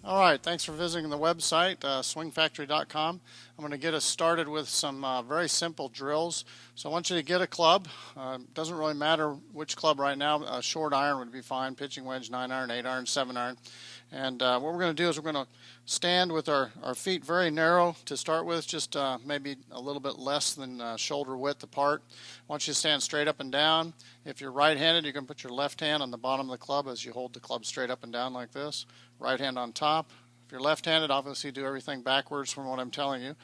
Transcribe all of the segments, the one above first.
All right, thanks for visiting the website, swingfactory.com. I'm going to get us started with some very simple drills. So I want you to get a club. Doesn't really matter which club right now. A short iron would be fine, pitching wedge, 9 iron, 8 iron, 7 iron. And what we're going to do is we're going to stand with our feet very narrow to start with, just maybe a little bit less than shoulder width apart. I want you to stand straight up and down. If you're right-handed, you can put your left hand on the bottom of the club as you hold the club straight up and down like this. Right hand on top. If you're left-handed, obviously do everything backwards from what I'm telling you.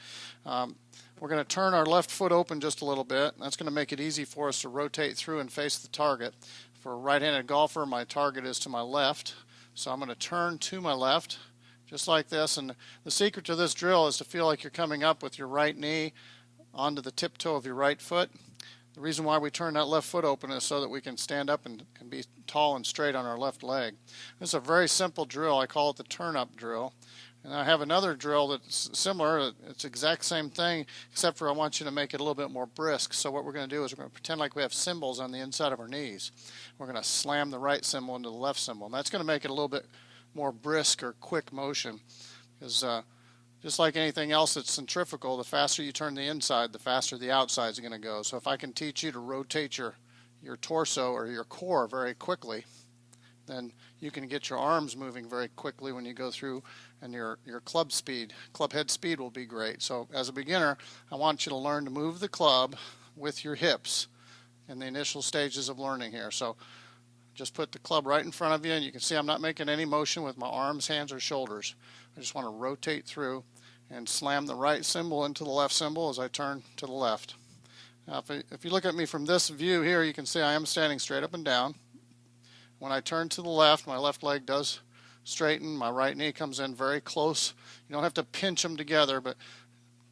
We're going to turn our left foot open just a little bit. That's going to make it easy for us to rotate through and face the target. For a right-handed golfer, my target is to my left. So I'm going to turn to my left, just like this. And the secret to this drill is to feel like you're coming up with your right knee onto the tiptoe of your right foot. The reason why we turn that left foot open is so that we can stand up and be tall and straight on our left leg. This is a very simple drill. I call it the turn-up drill. And I have another drill that's similar. It's the exact same thing, except for I want you to make it a little bit more brisk. So what we're going to do is we're going to pretend like we have cymbals on the inside of our knees. We're going to slam the right cymbal into the left cymbal. And that's going to make it a little bit more brisk or quick motion. Because just like anything else that's centrifugal, the faster you turn the inside, the faster the outside is going to go. So if I can teach you to rotate your torso or your core very quickly, then you can get your arms moving very quickly when you go through, and your club head speed will be great. So as a beginner, I want you to learn to move the club with your hips in the initial stages of learning here. So just put the club right in front of you, and you can see I'm not making any motion with my arms, hands, or shoulders. I just want to rotate through and slam the right cymbal into the left cymbal as I turn to the left. Now if you look at me from this view here, you can see I am standing straight up and down. When I turn to the left, my left leg does straighten. My right knee comes in very close. You don't have to pinch them together, but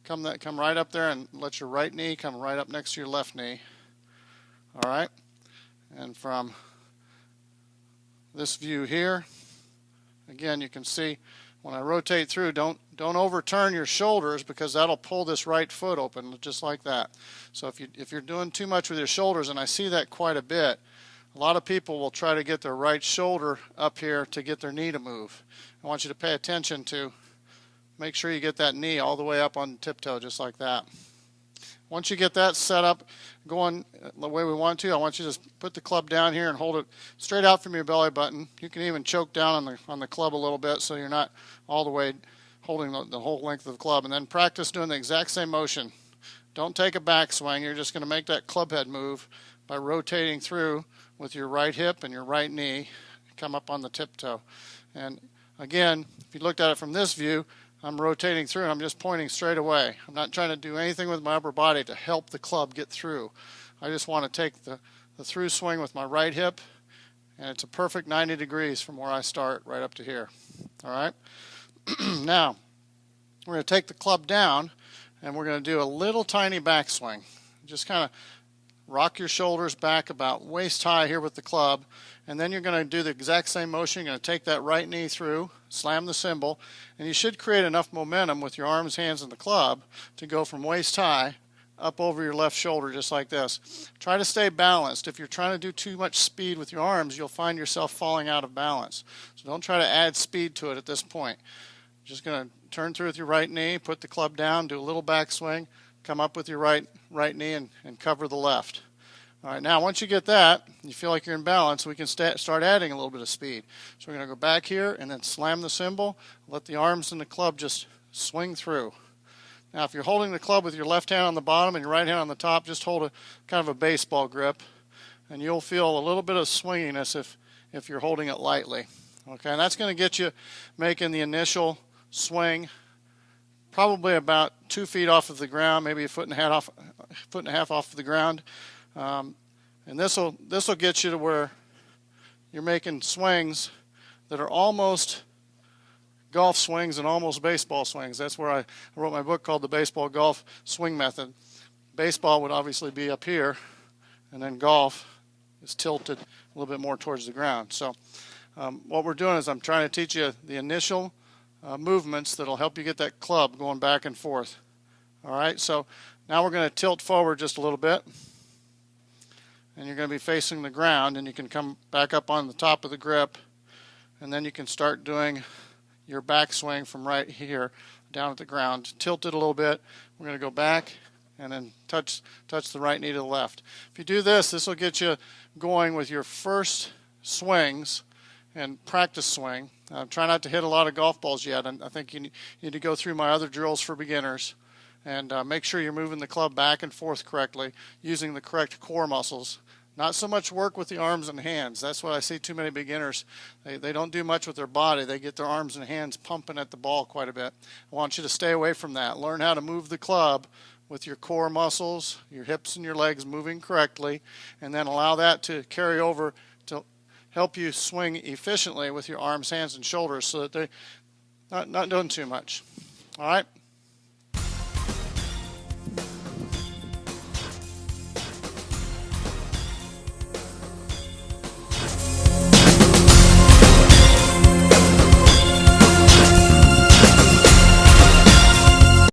come right up there and let your right knee come right up next to your left knee. All right? And from this view here, again, you can see when I rotate through, don't overturn your shoulders, because that'll pull this right foot open just like that. So if you're doing too much with your shoulders, and I see that quite a bit, a lot of people will try to get their right shoulder up here to get their knee to move. I want you to pay attention to make sure you get that knee all the way up on the tiptoe just like that. Once you get that set up going the way we want to, I want you to just put the club down here and hold it straight out from your belly button. You can even choke down on the club a little bit so you're not all the way holding the whole length of the club. And then practice doing the exact same motion. Don't take a backswing. You're just going to make that club head move by rotating through with your right hip and your right knee. Come up on the tiptoe. And again, if you looked at it from this view, I'm rotating through and I'm just pointing straight away. I'm not trying to do anything with my upper body to help the club get through. I just want to take the through swing with my right hip, and it's a perfect 90 degrees from where I start right up to here. All right? Now, we're going to take the club down, and we're going to do a little tiny backswing. Just kind of rock your shoulders back about waist high here with the club, and then you're going to do the exact same motion. You're going to take that right knee through, slam the cymbal, and you should create enough momentum with your arms, hands, and the club to go from waist high up over your left shoulder just like this. Try to stay balanced. If you're trying to do too much speed with your arms, you'll find yourself falling out of balance. So don't try to add speed to it at this point. Just going to turn through with your right knee, put the club down, do a little backswing, come up with your right knee and cover the left. All right, now once you get that, you feel like you're in balance, we can start adding a little bit of speed. So we're going to go back here and then slam the cymbal, let the arms and the club just swing through. Now if you're holding the club with your left hand on the bottom and your right hand on the top, just hold a kind of a baseball grip, and you'll feel a little bit of swinginess if you're holding it lightly. Okay, and that's going to get you making the initial swing probably about 2 feet off of the ground, maybe a foot and a half off of the ground. And this will get you to where you're making swings that are almost golf swings and almost baseball swings. That's where I wrote my book called The Baseball Golf Swing Method. Baseball would obviously be up here, and then golf is tilted a little bit more towards the ground. So what we're doing is I'm trying to teach you the initial movements that will help you get that club going back and forth. All right, so now we're going to tilt forward just a little bit, and you're going to be facing the ground, and you can come back up on the top of the grip, and then you can start doing your backswing from right here down at the ground. Tilt it a little bit. We're going to go back and then touch the right knee to the left. If you do this, this will get you going with your first swings and practice swing. Try not to hit a lot of golf balls yet. And I think you need to go through my other drills for beginners and make sure you're moving the club back and forth correctly, using the correct core muscles. Not so much work with the arms and hands. That's what I see too many beginners. They don't do much with their body. They get their arms and hands pumping at the ball quite a bit. I want you to stay away from that. Learn how to move the club with your core muscles, your hips and your legs moving correctly, and then allow that to carry over to help you swing efficiently with your arms, hands, and shoulders so that they're not doing too much. All right?